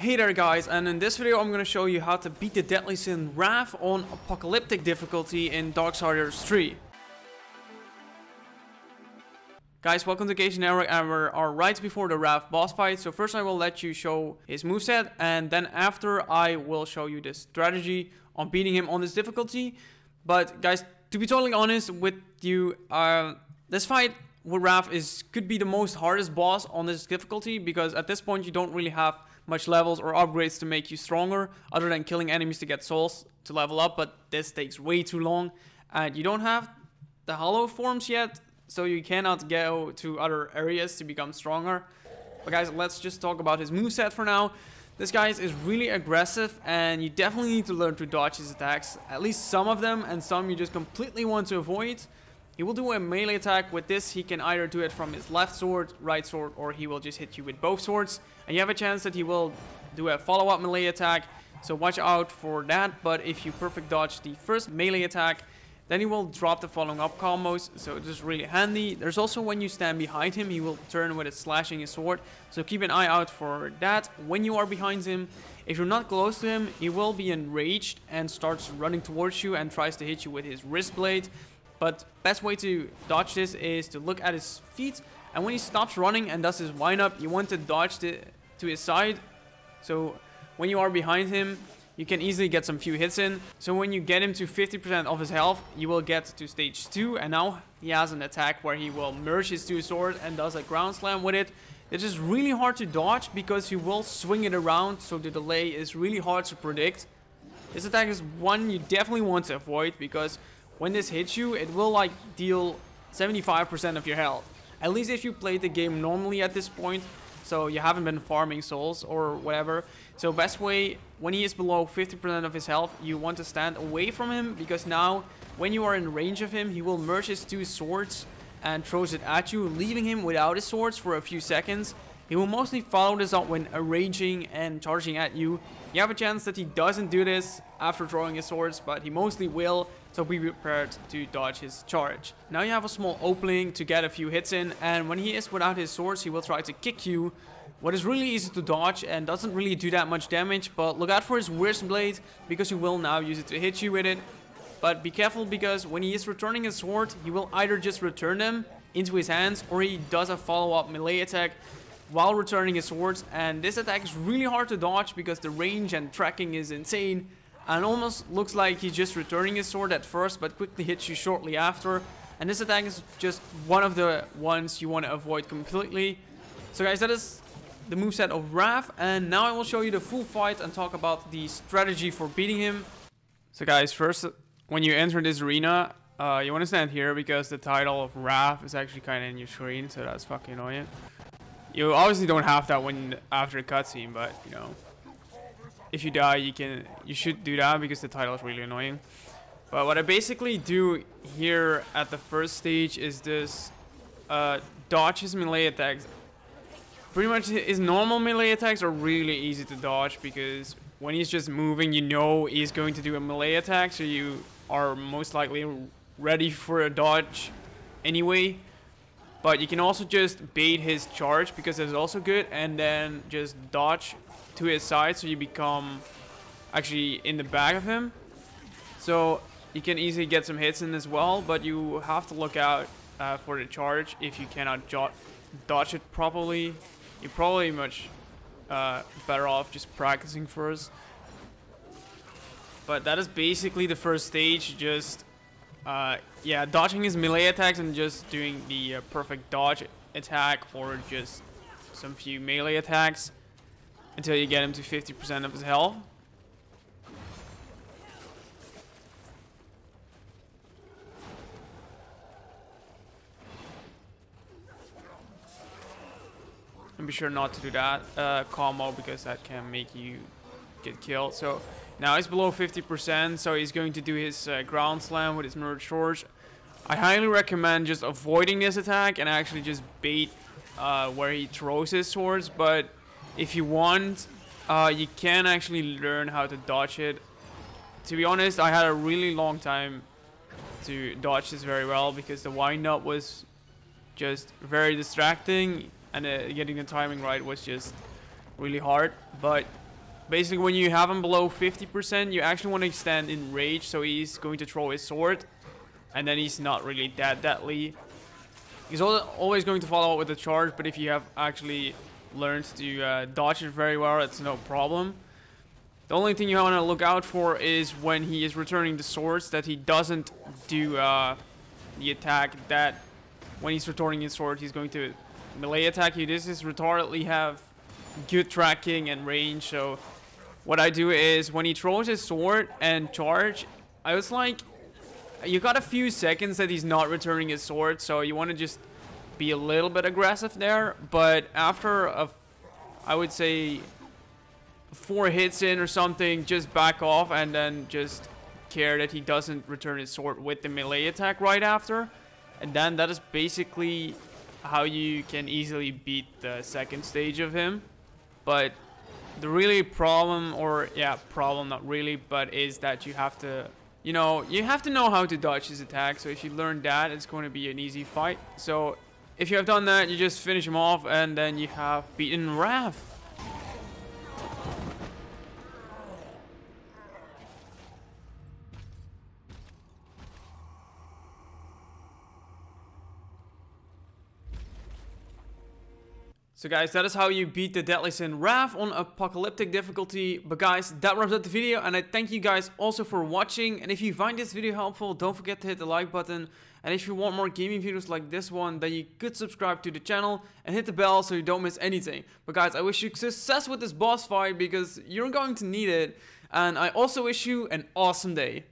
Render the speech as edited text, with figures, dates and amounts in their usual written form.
Hey there guys, and in this video I'm going to show you how to beat the deadly sin Wrath on Apocalyptic Difficulty in Darksiders 3. Guys, welcome to Gage and we are right before the Wrath boss fight. So first I will let you show his moveset, and then after I will show you the strategy on beating him on this difficulty. But guys, to be totally honest with you, this fight with Wrath could be the most hardest boss on this difficulty, because at this point you don't really have much levels or upgrades to make you stronger other than killing enemies to get souls to level up, but this takes way too long, and you don't have the hollow forms yet, so you cannot go to other areas to become stronger. But guys, let's just talk about his moveset for now. This guy is really aggressive, and you definitely need to learn to dodge his attacks, at least some of them, and some you just completely want to avoid. He will do a melee attack. With this, he can either do it from his left sword, right sword, or he will just hit you with both swords. And you have a chance that he will do a follow-up melee attack, so watch out for that. But if you perfect dodge the first melee attack, then he will drop the following up combos, so it is really handy. There's also when you stand behind him, he will turn with it slashing his sword, so keep an eye out for that. When you are behind him, if you're not close to him, he will be enraged and starts running towards you and tries to hit you with his wrist blade. But best way to dodge this is to look at his feet, and when he stops running and does his wind up, you want to dodge to his side. So when you are behind him, you can easily get some few hits in. So when you get him to 50% of his health, you will get to stage 2, and now he has an attack where he will merge his two swords and does a ground slam with it. It is really hard to dodge because he will swing it around, so the delay is really hard to predict. This attack is one you definitely want to avoid, because when this hits you, it will like deal 75% of your health. At least if you played the game normally at this point, so you haven't been farming souls or whatever. So best way, when he is below 50% of his health, you want to stand away from him, because now when you are in range of him, he will merge his two swords and throws it at you, leaving him without his swords for a few seconds. He will mostly follow this up when arranging and charging at you. You have a chance that he doesn't do this after throwing his swords, but he mostly will, so be prepared to dodge his charge. Now you have a small opening to get a few hits in, and when he is without his swords, he will try to kick you. What is really easy to dodge and doesn't really do that much damage, but look out for his wrist blade, because he will now use it to hit you with it. But be careful, because when he is returning his sword, he will either just return them into his hands, or he does a follow-up melee attack while returning his swords, and this attack is really hard to dodge because the range and tracking is insane, and almost looks like he's just returning his sword at first but quickly hits you shortly after. And this attack is just one of the ones you want to avoid completely. So guys, that is the moveset of Wrath, and now I will show you the full fight and talk about the strategy for beating him. So guys, first, when you enter this arena, you want to stand here, because the title of Wrath is actually kind of in your screen, so that's fucking annoying. You obviously don't have that when after a cutscene, but you know, if you die, you should do that, because the title is really annoying. But what I basically do here at the first stage is this: dodge his melee attacks. Pretty much his normal melee attacks are really easy to dodge, because when he's just moving, you know he's going to do a melee attack, so you are most likely ready for a dodge anyway. But you can also just bait his charge, because that's also good, and then just dodge to his side, so you become actually in the back of him. So you can easily get some hits in as well, but you have to look out for the charge. If you cannot dodge it properly, you're probably much better off just practicing first. But that is basically the first stage, just yeah, dodging his melee attacks and just doing the perfect dodge attack, or just some few melee attacks until you get him to 50% of his health. And be sure not to do that combo, because that can make you get killed. So now he's below 50%, so he's going to do his ground slam with his merge swords. I highly recommend just avoiding this attack and actually just bait where he throws his swords. But if you want, you can actually learn how to dodge it. To be honest, I had a really long time to dodge this very well, because the wind up was just very distracting, and getting the timing right was just really hard. But Basically, when you have him below 50%, you actually want to extend Enraged, so he's going to throw his sword. And then he's not really that deadly. He's always going to follow up with a charge, but if you have actually learned to dodge it very well, it's no problem. The only thing you want to look out for is when he is returning the swords, that he doesn't do the attack that when he's returning his sword, he's going to melee attack you. This is retardedly have good tracking and range, so what I do is when he throws his sword and charge, I was like, you got a few seconds that he's not returning his sword, so you want to just be a little bit aggressive there. But after I would say 4 hits in or something, just back off and then just care that he doesn't return his sword with the melee attack right after. And then that is basically how you can easily beat the second stage of him. But the really problem, or yeah, problem not really, but is that you have to, you have to know how to dodge his attack. So if you learn that, it's going to be an easy fight. So if you have done that, you just finish him off and then you have beaten Wrath. So guys, that is how you beat the deadly sin Wrath on Apocalyptic Difficulty. But guys, that wraps up the video, and I thank you guys also for watching. And if you find this video helpful, don't forget to hit the like button. And if you want more gaming videos like this one, then you could subscribe to the channel and hit the bell so you don't miss anything. But guys, I wish you success with this boss fight because you're going to need it. And I also wish you an awesome day.